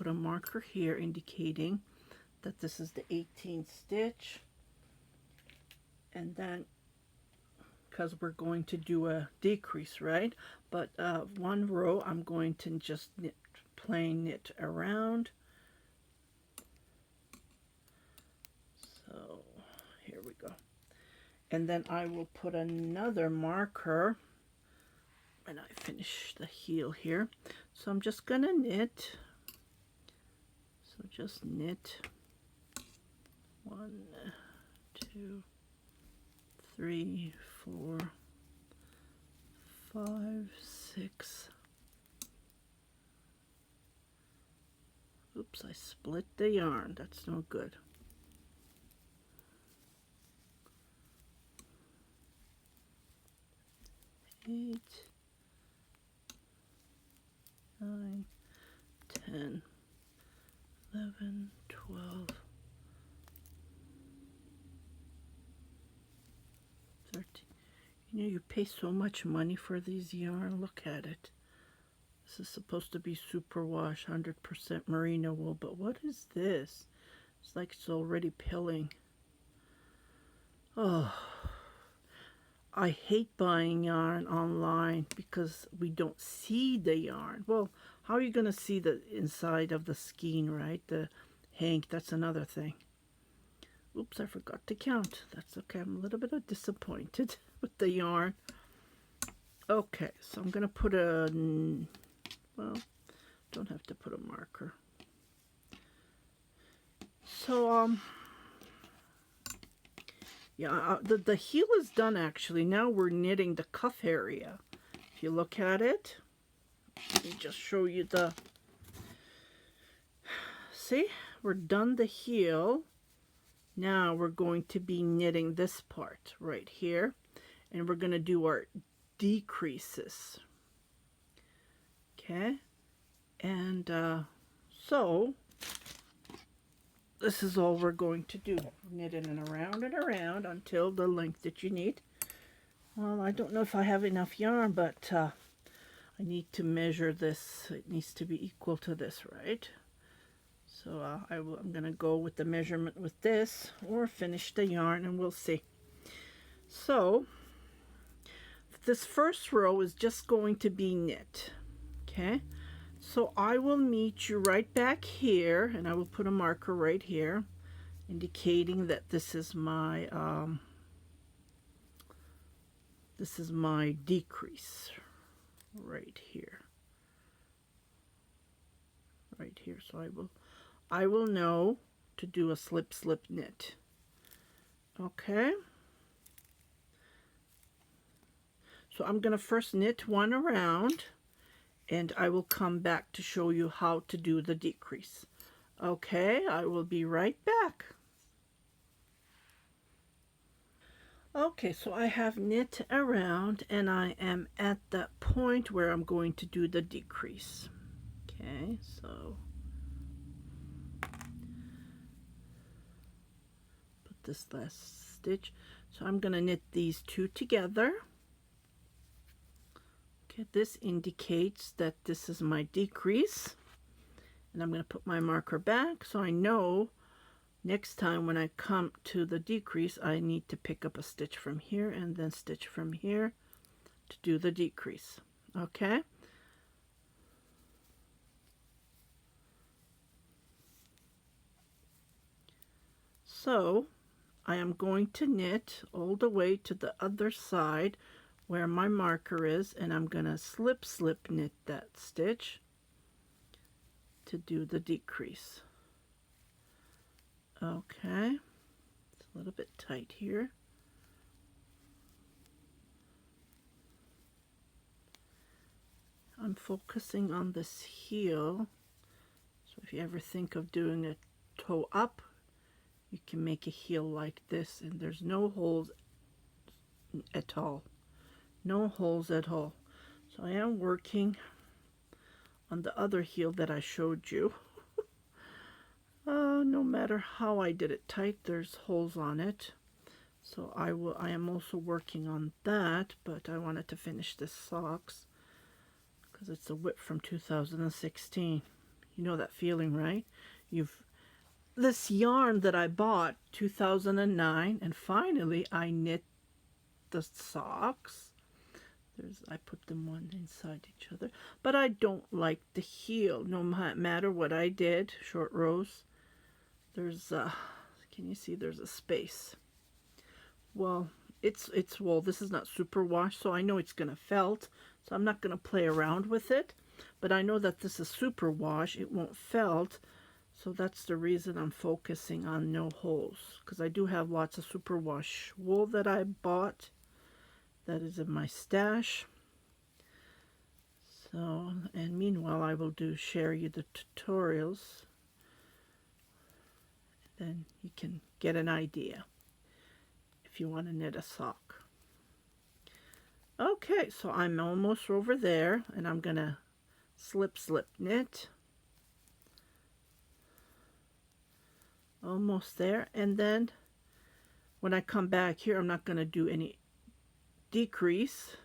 put a marker here indicating that this is the 18th stitch. And then, because we're going to do a decrease, right? But one row I'm going to just knit, plain knit around. So here we go. And then I will put another marker when I finish the heel here. So I'm just gonna knit. So just knit 1, 2, 3, 4, 5, 6. Oops, I split the yarn. That's no good. 8, 9, 10, 11, 12, 13. You know, you pay so much money for these yarn. Look at it. This is supposed to be superwash, 100% merino wool, but what is this? It's like it's already pilling. Oh, I hate buying yarn online because we don't see the yarn. Well, how are you going to see the inside of the skein, right? The hank, that's another thing. Oops, I forgot to count. That's okay. I'm a little bit disappointed with the yarn. Okay, so I'm going to put a, well, don't have to put a marker. So, yeah, the heel is done actually. Now we're knitting the cuff area. If you look at it, let me just show you the, see, we're done the heel. Now we're going to be knitting this part right here, and we're going to do our decreases. Okay, and so this is all we're going to do. Knit it and around until the length that you need. Well, I don't know if I have enough yarn, but I need to measure this. It needs to be equal to this, right? So I'm going to go with the measurement with this, or finish the yarn, and we'll see. So this first row is just going to be knit. Okay, so I will meet you right back here, and I will put a marker right here indicating that this is my decrease right here. Right here. So I will know to do a slip knit. Okay, so I'm going to first knit one around, and I will come back to show you how to do the decrease. Okay, I will be right back. Okay, so I have knit around, and I am at that point where I'm going to do the decrease. Okay, so put this last stitch. So I'm going to knit these two together. Okay, this indicates that this is my decrease, and I'm going to put my marker back so I know next time when I come to the decrease I need to pick up a stitch from here and then stitch from here to do the decrease. Okay, so I am going to knit all the way to the other side where my marker is, and I'm going to slip knit that stitch to do the decrease. Okay, it's a little bit tight here. I'm focusing on this heel, so if you ever think of doing a toe up, you can make a heel like this, and there's no holes at all. No holes at all. So I am working on the other heel that I showed you. No matter how I did it tight, there's holes on it. So I am also working on that, but I wanted to finish this socks because it's a whip from 2016. You know that feeling, right? You've this yarn that I bought 2009, and finally I knit the socks. I put them one inside each other, but I don't like the heel. No matter what I did, short rows. Can you see? There's a space. Well, it's wool. This is not superwash, so I know it's gonna felt. So I'm not gonna play around with it. But I know that this is superwash. It won't felt. So that's the reason I'm focusing on no holes, because I do have lots of superwash wool that I bought that is in my stash. So, and meanwhile I will share you the tutorials, then you can get an idea if you want to knit a sock. Okay, so I'm almost over there, and I'm gonna slip knit. Almost there, and then when I come back here, I'm not going to do any decrease.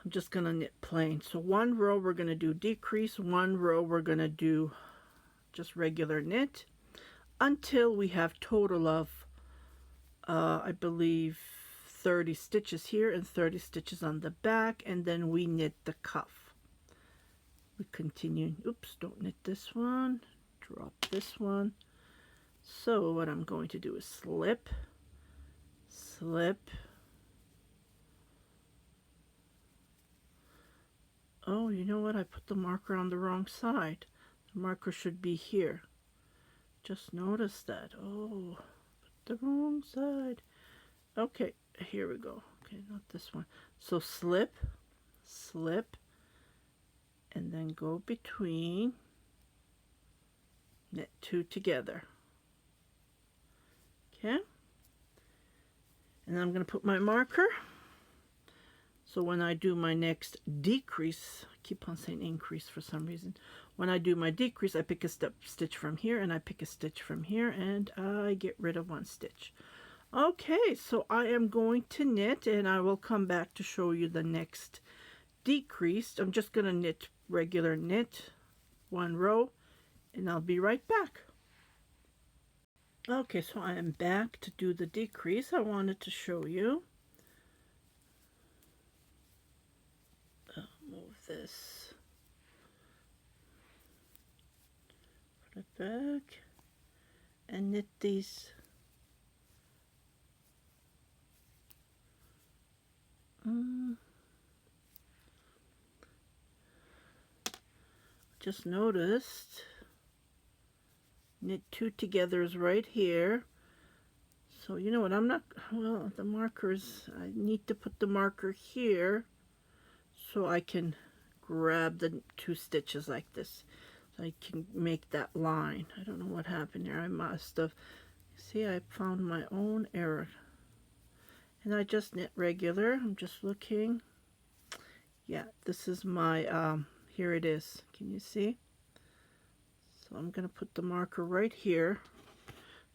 I'm just going to knit plain. So one row we're going to do decrease, one row we're going to do just regular knit until we have total of I believe 30 stitches here and 30 stitches on the back, and then we knit the cuff. We continue. Oops, don't knit this one. Drop this one. So what I'm going to do is slip. Oh, you know what? I put the marker on the wrong side. The marker should be here. Just noticed that. Oh, put the wrong side. Okay, here we go. Okay, not this one. So slip, and then go between. Knit two together. Okay, and then I'm going to put my marker. So when I do my next decrease, I keep on saying increase for some reason. When I do my decrease, I pick a stitch from here, and I pick a stitch from here, and I get rid of one stitch. Okay, so I am going to knit, and I will come back to show you the next decrease. I'm just going to knit regular knit, one row, and I'll be right back. Okay, so I am back to do the decrease. I wanted to show you. Move this. Put it back and knit these. Just noticed knit two together is right here. So you know what, I'm not, well, the markers, I need to put the marker here so I can grab the two stitches like this, so I can make that line. I don't know what happened there. I must have, see, I found my own error. And I just knit regular. I'm just looking. Yeah, this is my here it is. Can you see? So I'm going to put the marker right here,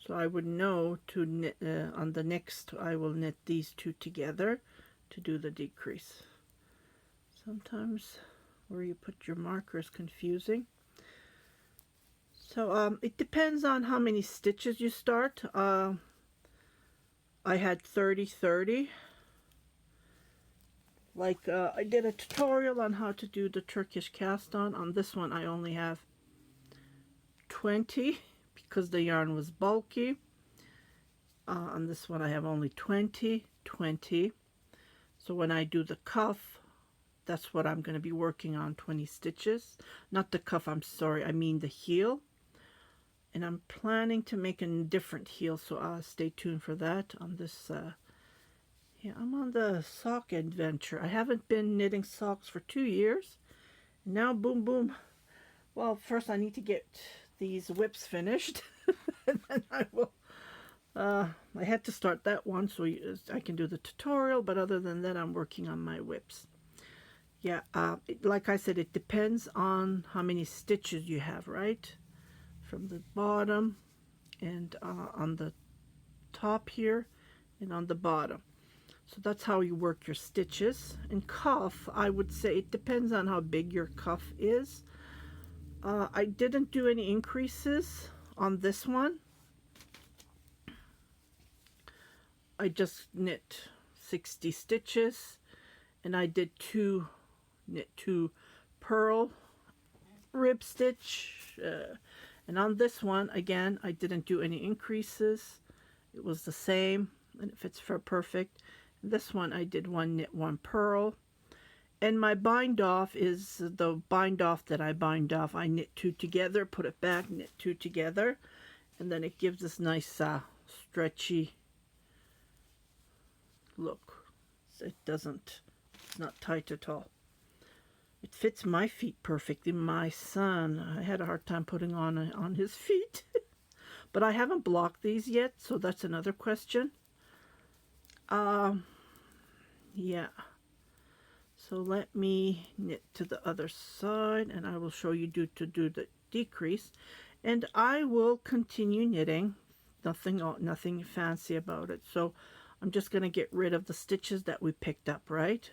so I would know to knit on the next. I will knit these two together to do the decrease. Sometimes where you put your marker is confusing. So it depends on how many stitches you start. I had 30. Like I did a tutorial on how to do the Turkish cast on this one I only have 20 because the yarn was bulky. On this one I have only 20. So when I do the cuff, that's what I'm going to be working on, 20 stitches. Not the cuff, I'm sorry, I mean the heel. And I'm planning to make a different heel, so stay tuned for that on this. Yeah, I'm on the sock adventure. I haven't been knitting socks for 2 years. And now, boom. Well, first I need to get these whips finished. And then I will. I had to start that one so I can do the tutorial. But other than that, I'm working on my whips. Yeah, like I said, it depends on how many stitches you have, right? From the bottom and on the top here and on the bottom. So that's how you work your stitches. And cuff, I would say it depends on how big your cuff is. I didn't do any increases on this one. I just knit 60 stitches, and I did knit 2 purl rib stitch, and on this one again I didn't do any increases. It was the same, and it fits for perfect. This one I did 1 knit 1 purl, and my bind off is the bind off that I bind off. I knit 2 together, put it back, knit 2 together, and then it gives this nice stretchy look. It's not tight at all. It fits my feet perfectly. My son, I had a hard time putting on his feet. But I haven't blocked these yet, so that's another question. Yeah. So let me knit to the other side, and I will show you to do the decrease. And I will continue knitting. Nothing fancy about it. So I'm just going to get rid of the stitches that we picked up, right?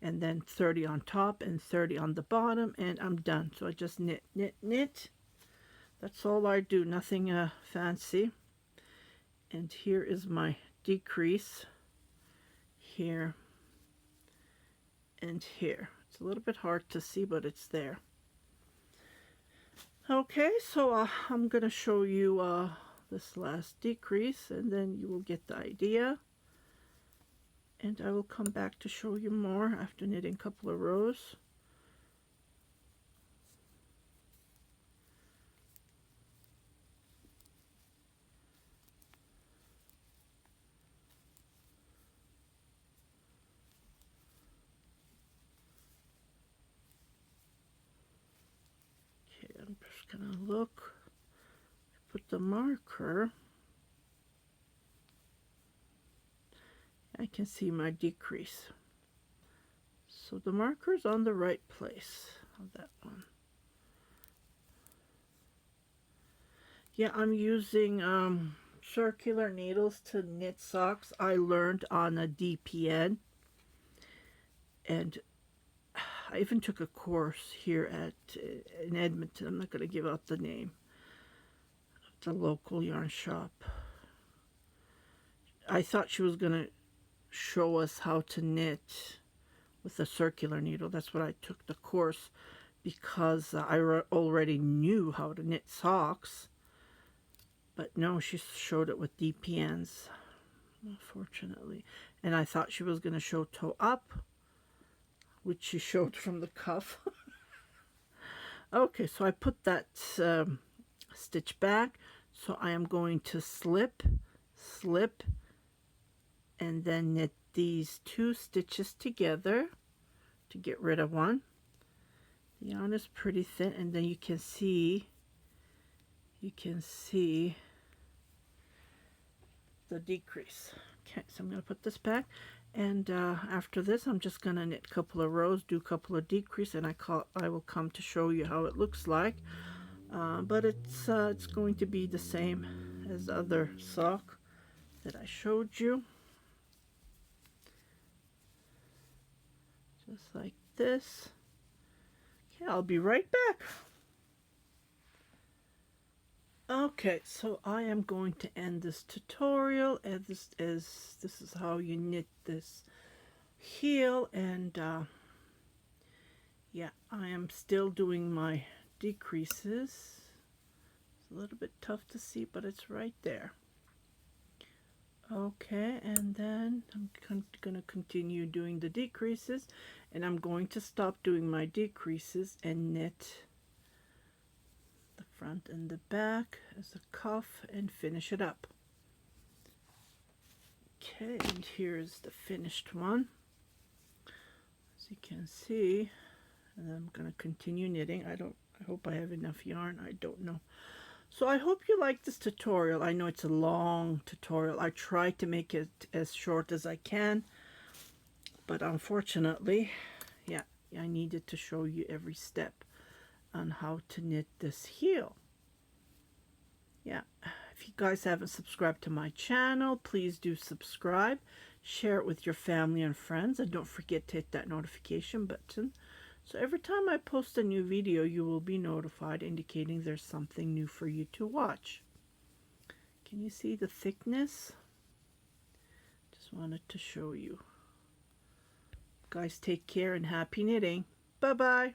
And then 30 on top and 30 on the bottom, and I'm done. So I just knit, knit, knit. That's all I do, nothing fancy. And here is my decrease, here and here. It's a little bit hard to see, but it's there. Okay, so I'm gonna show you this last decrease, and then you will get the idea. And I will come back to show you more after knitting a couple of rows. Okay, I'm just gonna look, put the marker. I can see my decrease. So the marker's on the right place of that one. Yeah, I'm using circular needles to knit socks. I learned on a DPN, and I even took a course here in Edmonton. I'm not going to give out the name of the local yarn shop. I thought she was going to show us how to knit with a circular needle. That's what I took the course, because I already knew how to knit socks. But no, she showed it with DPNs, unfortunately. And I thought she was going to show toe up, which she showed from the cuff. Okay, so I put that stitch back. So I am going to slip, slip, and then knit these 2 stitches together to get rid of one. The yarn is pretty thin, and then you can see the decrease. Okay, so I'm going to put this back, and after this I'm just going to knit a couple of rows, do a couple of decrease, and I will come to show you how it looks like. But it's going to be the same as the other sock that I showed you. Just like this. Okay, I'll be right back. Okay, so I am going to end this tutorial, and this is how you knit this heel. And yeah, I am still doing my decreases. It's a little bit tough to see, but it's right there. Okay, and then I'm going to continue doing the decreases, and I'm going to stop doing my decreases and knit the front and the back as a cuff and finish it up. Okay, and here's the finished one, as you can see. And I'm going to continue knitting. I hope I have enough yarn. I don't know. So I hope you like this tutorial. I know it's a long tutorial. I try to make it as short as I can, but unfortunately, yeah, I needed to show you every step on how to knit this heel. Yeah, if you guys haven't subscribed to my channel, please do subscribe. Share it with your family and friends, and don't forget to hit that notification button So every time I post a new video, you will be notified, indicating there's something new for you to watch. Can you see the thickness? Just wanted to show you. Guys, take care and happy knitting. Bye-bye.